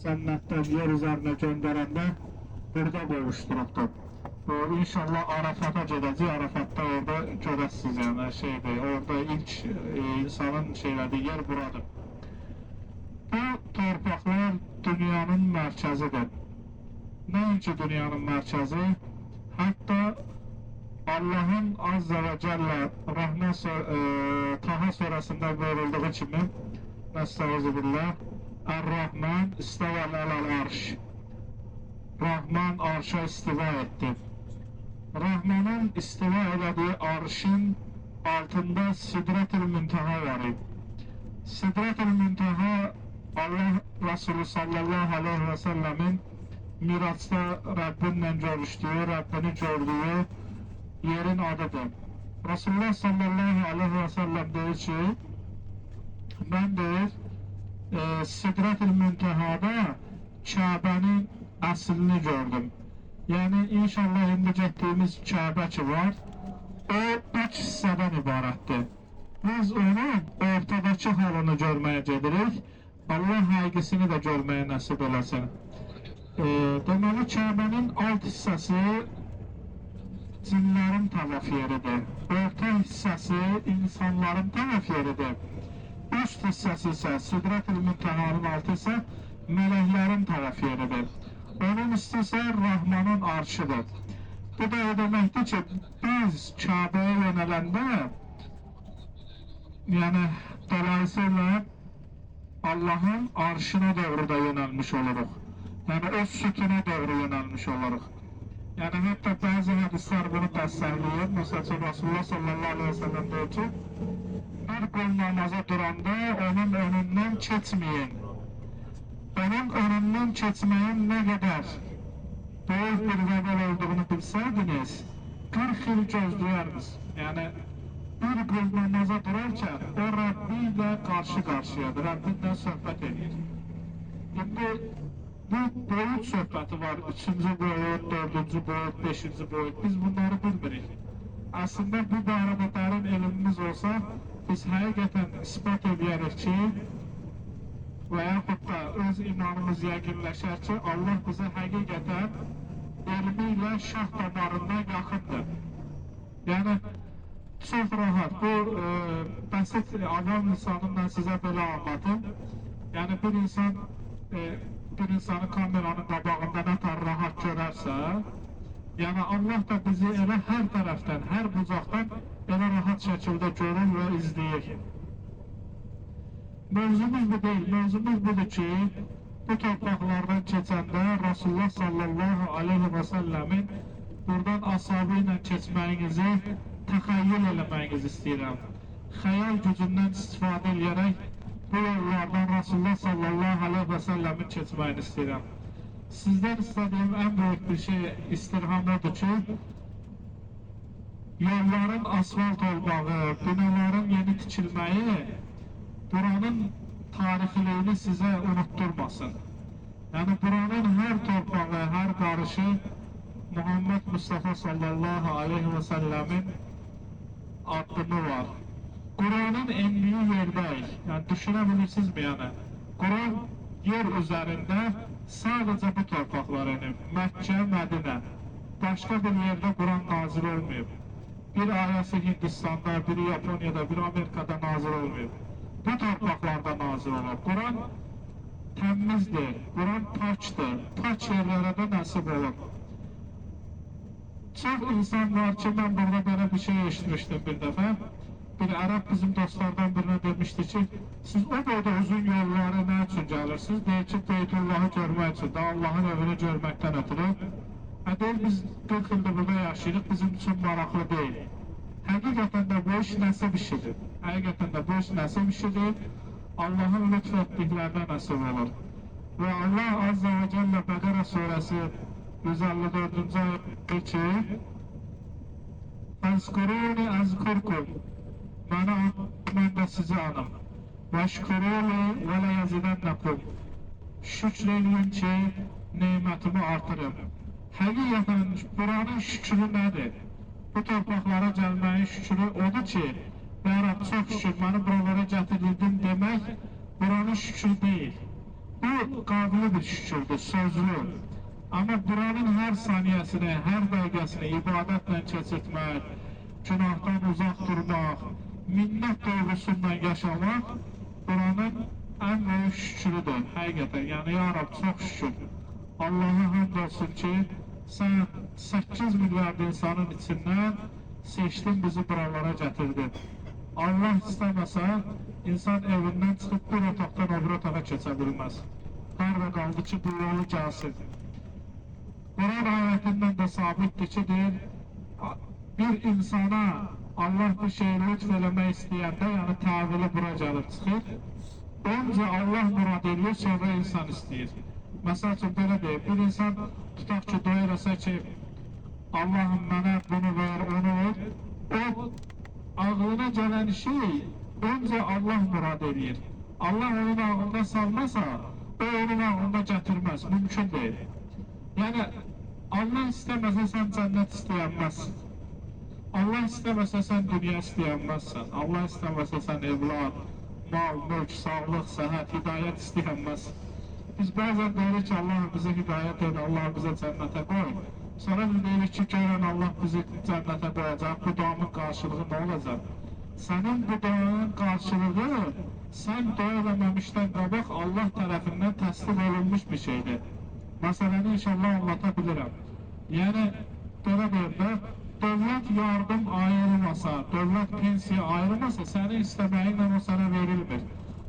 cennetten yer üzerine gönderende burada buluşturupdur. İnşallah Arafat'a gideceğiz. Arafat'ta orada görəsiniz yani şeydir. Orada ilk insanın şeylediği yer buradır. Bu torpaqlar dünyanın mərkəzidir. Nəinki dünyanın mərkəzi, hətta Allah'ın Azze ve Celle Taha surasında buyurulduğu kimi Nestağfirullah Er-Rahman istevel alel arş. Rahman arşa istiva etti. Rahmanın istiva elədiyi arşın altında Sidret-ül Münteha var idi. Sidret-ül Münteha Allah Resulü sallallahu aleyhi ve sellemin Miraç'ta Rabbinle görüştüğü, Rabbini gördüğü yerin adıdır. Resulullah sallallahu aleyhi ve sellem deyir ki, ben deyir, Sidret-ül Münteha'da Kabe'nin aslını gördüm. Yani inşallah indi getdiyimiz Kabe ki var, o 3 hissədən ibarətdir. Biz onun ortadakı halını görməyə gedirik. Allah həqiqisini də görməyə nəsib eləsin. Deməli, Kabe'nin alt hissəsi cinlərin tavaf yeridir. Orta hissəsi insanların tavaf yeridir. Üst hissəsi isə Sidret-ül Münteha'nın altı isə mələklərin tavaf yeridir. Onun üstü isə Rahmanın arşıdır. Bu da o deməkdir ki, biz Kabe'ye yönələndə, yəni dolayısıyla Allah'ın arşına doğru da yönəlmiş oluruq. Yəni öz sütuna doğru yönəlmiş oluruq. Yani hatta bazı hadisler bunu təsdiqləyir. Məsələn, Resulullah sallallahu aleyhi ve sellem deyir ki, bir qul namaza duranda onun önündən keçməyin. Onun önündən keçməyin nə qədər böyük bir vəbəl olduğunu bilsəydiniz, 40 il gözləyərdiniz. Yəni, bir qul namaza durarkən o Rabbi ilə qarşı-qarşıyadır, Rabbi ilə söhbət edir. İndi bu boyut söhbəti var, 3-cü boyut, 4-cü boyut, 5-ci boyut, biz bunları bilmirik. Aslında bu barədə dərin elmimiz olsa, biz həqiqətən ispat edərik ki, və yaxud da öz imanımız yəqinləşər ki, Allah bizə həqiqətən elmi ilə şah damarından yaxındır. Yəni, çox rahat, bu bəsit avam lisanından sizə belə anlatım. Yəni, bir insanı kameranın qabağında nə tər rahat görərsə, yəni Allah da bizi elə hər tərəfdən, hər bucaqdan elə rahat şəkildə görür və izləyir. Mövzumuz bu deyil, mövzumuz budur ki, bu torpaqlardan keçəndə Resulullah sallallahu aleyhi və səlləmin buradan ashabı ilə keçməyinizi təxəyyül eləməyinizi istəyirəm. Xəyal gücündən istifadə edərək bu yollardan Resulullah sallallahu aleyhi və səlləmin keçməyini istəyirəm. Sizdən istədiyim ən böyük bir şey, istirham odur ki, yolların asfalt olmağı, binaların yeni tikilməyi buranın tarixiliyini sizə unutturmasın. Yəni, buranın hər torpağı, hər qarışı Muhammed Mustafa sallallahu aleyhi və səlləmin addımı var. Kur'an'ın endiği yerdəyik. Yəni, düşünebilirsinizmi yəni? Kur'an yer üzerinde sadece bu torpaqlar enib. Məkkə, Mədinə. Başka bir yerde Kur'an nazil olmayıb. Bir ayəsi Hindistan'da, biri Japonya'da, biri Amerika'da nazil olmayıb. Bu torpaqlarda nazil olur. Kur'an təmizdir, Kur'an paçdır. Paç yerlərə də nəsib olur. Çox insan var ki, mən burada belə bir şey eşitmişdim bir dəfə. Bir Ərəb bizim dostlardan birine demişti ki, siz o boyda uzun yolları nə üçün gəlirsiniz? Deyir ki, Beytullahı görmək üçün, da Allahın evini görməkdən ötürü. Deyir, biz 40 ildir burada yaşayırıq, bizim üçün maraqlı deyil. Həqiqətən də bu iş nəsib işidir. Həqiqətən də bu iş nəsib işidir. Allahın lütf etdiklərdə nəsib olur. Və Allah Azze ve Celle Bəqərə surəsi 154-cü ayədir ki, Əzkuruni əzkurkum. Mənə mən də sizi anım. Vəşkuruli və lə yazidənnəkum. Şükr eləyin ki, neymətimi artırım. Həqiqətən buranın şükrü nədir? Bu torpaqlara gəlməyin şükrü odur ki, Ya Rab, çox şükür, məni buralara gətirdin demək buranın şükrü deyil. Bu qavli bir şükürdür, sözlü. Amma buranın hər saniyəsini, hər dəqiqəsini ibadətlə keçirtmək, günahdan uzaq durmaq, minnət duyğusundan yaşamaq buranın ən böyük şükürüdür, həqiqətən. Yəni, ya Rab, çox şükür. Allah'a hamd olsun ki, sən 8 milyard insanın içindən seçdin, bizi buralara gətirdin. Allah istəməsə, insan evindən çıxıb bir otaqdan öbür otağa keçə bilməz. Harada qaldı ki, bu yolu gəlsin. Quran ayetinden de sabittir ki, deyir, bir insana Allah bir şey lütf eləmək istəyəndə, yəni təvili bura gəlib çıxır. Önce Allah murad ediyor, sonra insan istəyir. Məsəl üçün belə deyir, bir insan tutaq ki, dua eləsə ki, Allahım mənə bunu ver, onu ver. O, ağlına gələn şey, önce Allah murad edir. Allah onun ağlına salmasa, o onun ağlına gətirməz, mümkün deyil. Yəni, Allah istəməsə sən cənnət istəyənməzsin. Allah istəməsə sən dünya istəyənməzsən. Allah istəməsə sən evlad, mal, mülk, sağlıq, səhət, hidayət istəyənməzsin. Biz bəzən deyirik ki, Allah bizə hidayət edir, Allah bizə cənnətə qoy. Sonra biz deyirik ki, görən Allah bizi cənnətə qoyacaq, bu duanın qarşılığı nə olacaq? Sənin bu duanın qarşılığı, sən dua eləməmişdən qabaq Allah tərəfindən təsdiq olunmuş bir şeydir. Məsələni inşallah anlata bilirəm. Yəni, belə deyim də, dövlət yardım ayrılmasa, dövlət pensiya ayrılmasa, sənin istəməyinlə o sənə verilmir.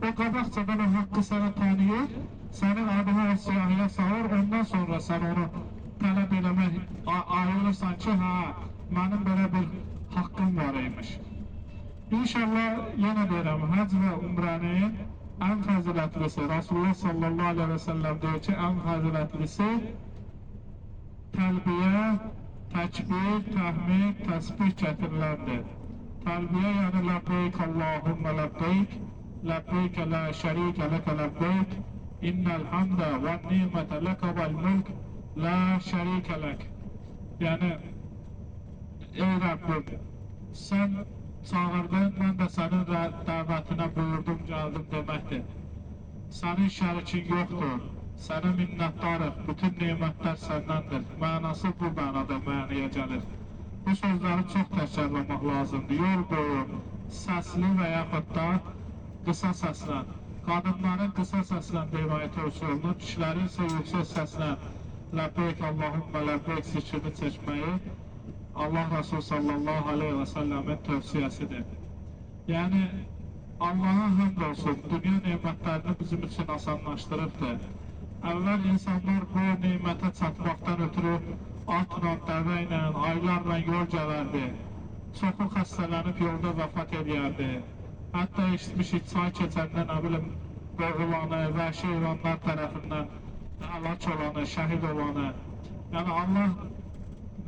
O qabaqcadan o haqqı sənə tanıyır, sənin adını o siyahıya salır, ondan sonra sən onu tələb eləmək ayrılırsan ki, hə, mənim belə bir haqqım var imiş. İnşallah, yenə deyirəm, həc və umrənin ən fəzilətlisi, Rasulullah sallallahu aleyhi və səlləm deyir ki, ən fəzilətlisi təlbiyə, təkbir, təhmid, təsbih gətiriləndir. Təlbiyə yəni ləbbeyk Allahümmə ləbbeyk, ləbbeyk lə şərikə ləkə ləbbeyk, innəl hamdə və nimətə ləkə vəl mülk, lə şərikə lək. Yəni, ey Rəbbim, sən çağırdın, mən də sənin dəvətinə buyurdum, gəldim deməkdir. Sənin şərikin yoxdur, sənə minnətdarıq, bütün neymətlər səndəndir. Mənası bu mənada mənaya gəlir. Bu sözləri çox təkrarlamaq lazımdır. Yol boyu səsli və yaxud da qısa səslə. Qadınların qısa səslə deməyi tövsiyə olunur, kişilərin isə yüksək səslə ləbbeyk Allahümmə ləbbeyk zikrini çəkməyi Allah Resulü sallallahu aleyhi və səlləmin tövsiyəsidir. Yəni, Allah'a həmd olsun, dünya neymətlərini bizim üçün asanlaşdırıbdır. Əvvəl insanlar bu neymətə çatmaqdan ötürü atla, dəvə ilə, aylarla yol gələrdi. Çoxu xəstələnib yolda vəfat edərdi. Hətta eşitmişik, çay keçəndən, nə bilim, boğulanı, vəhşi heyvanlar tərəfindən həlak olanı, şəhid olanı. Yəni, Allah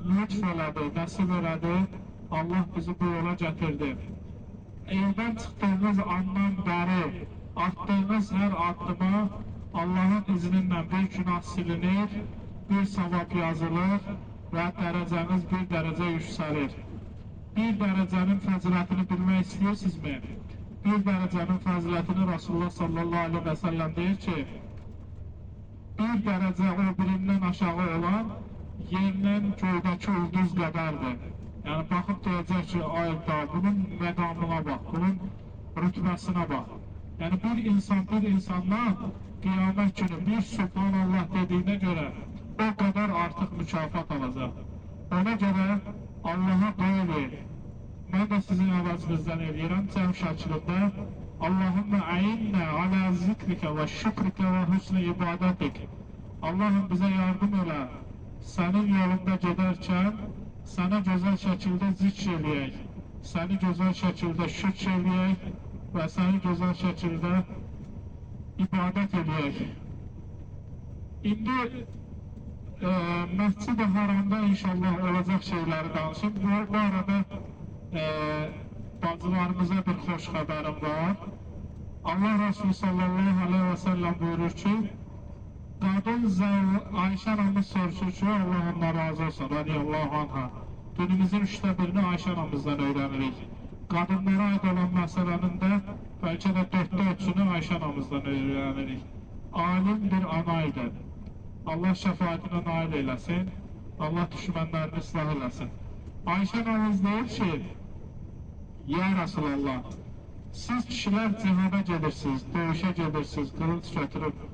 lütf elədi, nəsib elədi, Allah bizi bu yola gətirdi. Evdən çıxdığınız andan bəri, attığınız hər addıma Allahın izninlə bir günah silinir, bir savab yazılır və dərəcəniz bir dərəcə yüksəlir. Bir dərəcənin fəzilətini bilmək istəyirsinizmi? Bir dərəcənin fəzilətini Rasulullah sallallahu aleyhi və səlləm deyir ki, bir dərəcə o birindən aşağı olan yerdən göydəki ulduz qədərdir. Yəni, baxıb deyəcək ki, ayda, bunun məqamına bax, bunun rütbəsinə bax. Yəni, bir insandan qiyamət günü bir Subhanallah dediyinə görə o qədər artıq mükafat alacaq. Ona görə Allaha dua edin. Mən də sizin əvəzinizdən eləyirəm, cəm şəklində Allahümmə əyinnə alə zikrikə və şükrikə və hüsnü ibadətik. Allahım bizə yardım elə. Sənin yolunda gedərkən sənə gözəl şəkildə zikr eləyək, səni gözəl şəkildə şükr eləyək və səni gözəl şəkildə ibadət eləyək. İndi Məscid-i Haramda inşallah olacaq şeyləri danışım. Bu arada bacılarımıza bir xoş xəbərim var. Allah Resulü sallallahu aleyhi və səlləm buyurur ki, qadın Ayşə anamız soruşur ki, Allah ondan razı olsun, radiyallahu anha. Günümüzün 3/4-ünü Ayşə anamızdan öyrənirik. Qadınlara aid olan məsələnin də bəlkə də 4/3-ünü Ayşə anamızdan öyrənirik. alim bir ana idi. Allah şəfaətinə nail eləsin. Allah düşmənlərini ıslah eləsin. Ayşə anamız deyir ki, ya Rasulallah, siz kişilər cihada gedirsiniz, döyüşə gedirsiniz, qılınc götürüb